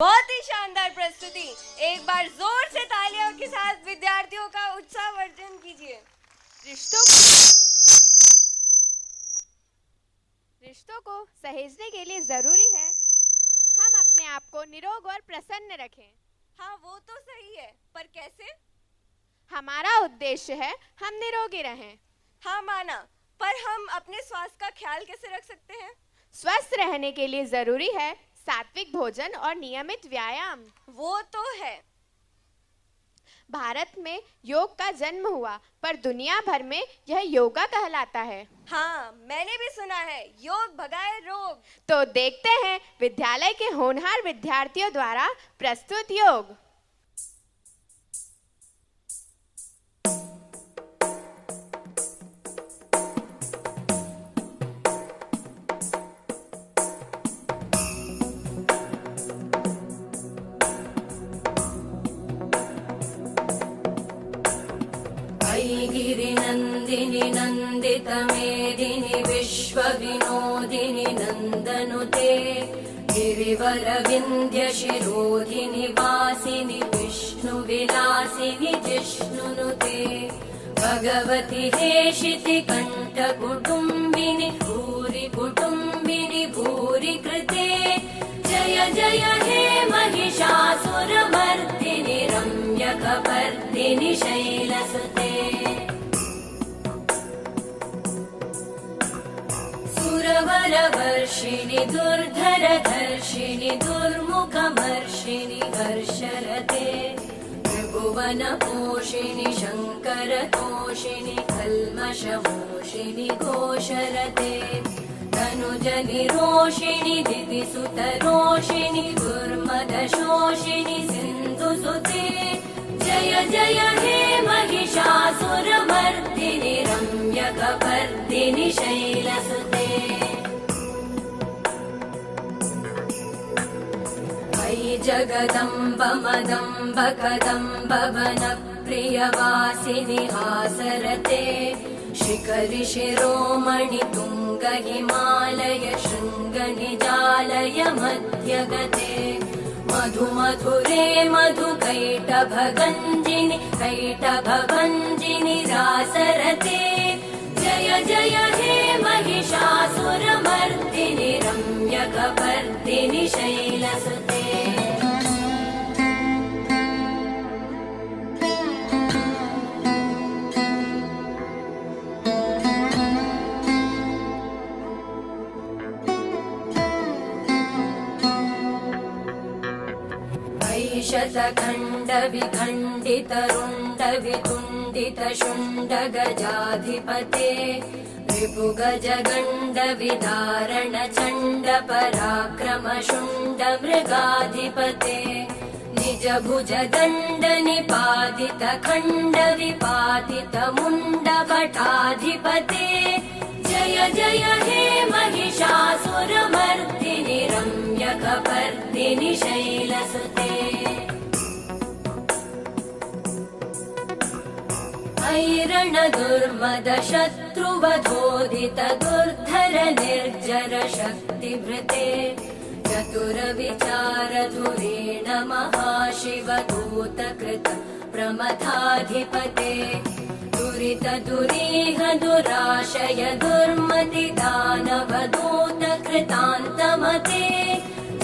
बहुत ही शानदार प्रस्तुति। एक बार जोर से तालियों के साथ विद्यार्थियों का उत्साहवर्धन कीजिए। रिश्तों को सहेजने के लिए जरूरी है हम अपने आप को निरोग और प्रसन्न रखें। हाँ, वो तो सही है, पर कैसे? हमारा उद्देश्य है हम निरोगी रहें। हाँ माना, पर हम अपने स्वास्थ्य का ख्याल कैसे रख सकते हैं? स्वस्थ रहने के लिए जरूरी है सात्विक भोजन और नियमित व्यायाम। वो तो है। भारत में योग का जन्म हुआ, पर दुनिया भर में यह योगा कहलाता है। हाँ, मैंने भी सुना है, योग भगाए रोग। तो देखते हैं विद्यालय के होनहार विद्यार्थियों द्वारा प्रस्तुत योग। गिरिनन्दिनि नन्दितमेदिनि विश्वविनोदिनि नन्दनुते गिरिवरविन्ध्यशिरोधिनि वासिनि विष्णुविलासिनि जिष्णुनुते भगवति हेशिति कण्ठकुटुम्बिनि भूरि कुटुम्बिनि भूरि कृते जय जय हे महिषासुरमर्दिनि रम्यकपर्दिनि शैलसुते सुरवरवर्षिणि दुर्धरधर्षिणि दुर्मुखमर्षिणि हर्षरते त्रिभुवनपोषिणि शङ्करतोषिणि कल्मषमोषिणि घोषरते तनुजनिरोषिणि दितिसुतरोषिणि दुर्मदशोषिणि सिन्धुसुते जय जय हे महिषासुरमर्दिनि रम्यकपर्दिनि शैलसुते अयि जगदम्ब मदम्ब कदम्ब वनप्रियवासिनि हासरते शिखरि शिरोमणि तुङ्ग हिमालय शृङ्गनिजालय मध्यगते मधुमधुरे मधुकैटभगञ्जिनि कैटभभञ्जिनि रासरते जय जय हे महिषासुरमर्दिनि रम्यकपर्दिनि शैलसुते शतखण्डविखण्डितरुण्डवितुण्डितशुण्डगजाधिपते रिपुगजगण्डविदारण चण्डपराक्रमशुण्डमृगाधिपते निजभुजदण्डनिपातितखण्डविपातितमुण्डभटाधिपते जय जय हे महिषासुरमर्दिनि रम्यकपर्दिनि शैलसुते ऐरण दुर्मद शत्रुवधोदित दुर्धर निर्जर शक्तिभृते चतुरविचार धुरेण महाशिवदूतकृत प्रमथाधिपते दुरित दुरीह दुराशय दुर्मति दानवदूत कृतान्तमते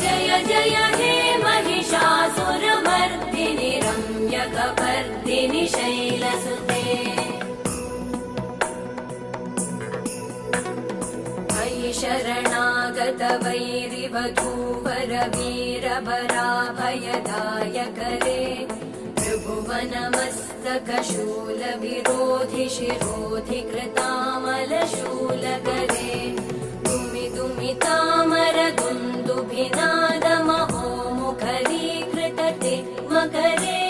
जय जय हे महिषासुरमर्दिनि रम्यकपर्दिनि शैलसुते अयि शरणागत वैरिवधूवर वीरभराभयदायकरे त्रिभुवनमस्तकशूलविरोधि शिरोधि कृतामलशूलकरे दुमि दुमितामर दुन्दुभिनादमहो मुखरीकृतते मकरे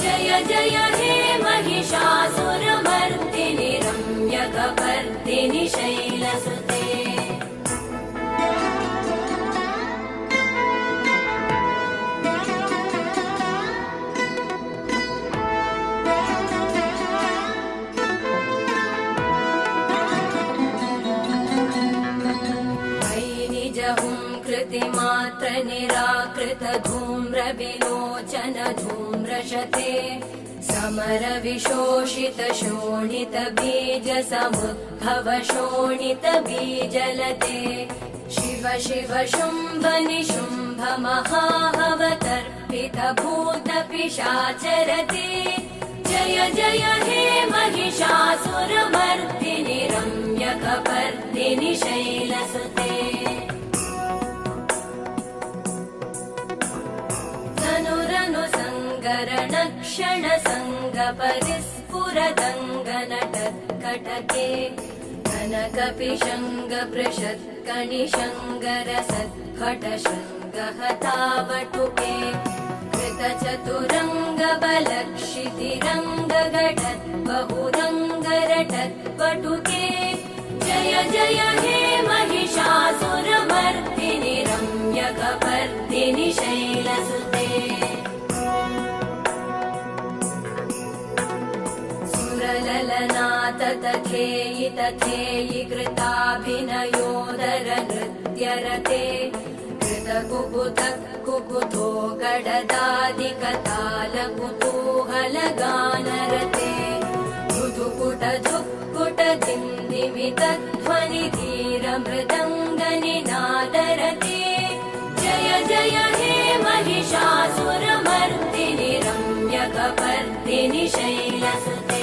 जय जय हे महिषासुरमर्दिनि रम्यकपर्दिनि शैलसुते निराकृत धूम्रविलोचन धूम्रशते समर विशोषित शोणित बीज समुद्भव शोणित बीजलते शिव शिव शुम्भ निशुम्भ महाहवतर्पित भूत पिशाचरते जय जय हे महिषासुरमर्दिनि रम्यकपर्दिनि शैलसुते धनुरनु सङ्गरण क्षण सङ्ग परिस्फुरदङ्गनटत्कटके कनकपिशङ्ग पृषत्कणिशङ्गरसत्फट शृङ्गहतावटुके कृतचतुरङ्ग बलक्षितिरङ्ग घटत् बहुरङ्गरटत् पटुके जय जय हे महिषासुरमर्दिनि रम्यकपर्दिनि शैलसुते सुरललनाततथेयि तथेयि कृताभिनयोदर नृत्यरते कृतकुकुतः कुकुतो गडदादिकतालकुतूहलगानरते धुधुकुट धुक्कुट धिन्दिमितध्वनिधीरमृदङ्गनिनादरते जय जय हे महिषासुरमर्दिनि रम्यकपर्दिनि शैलसुते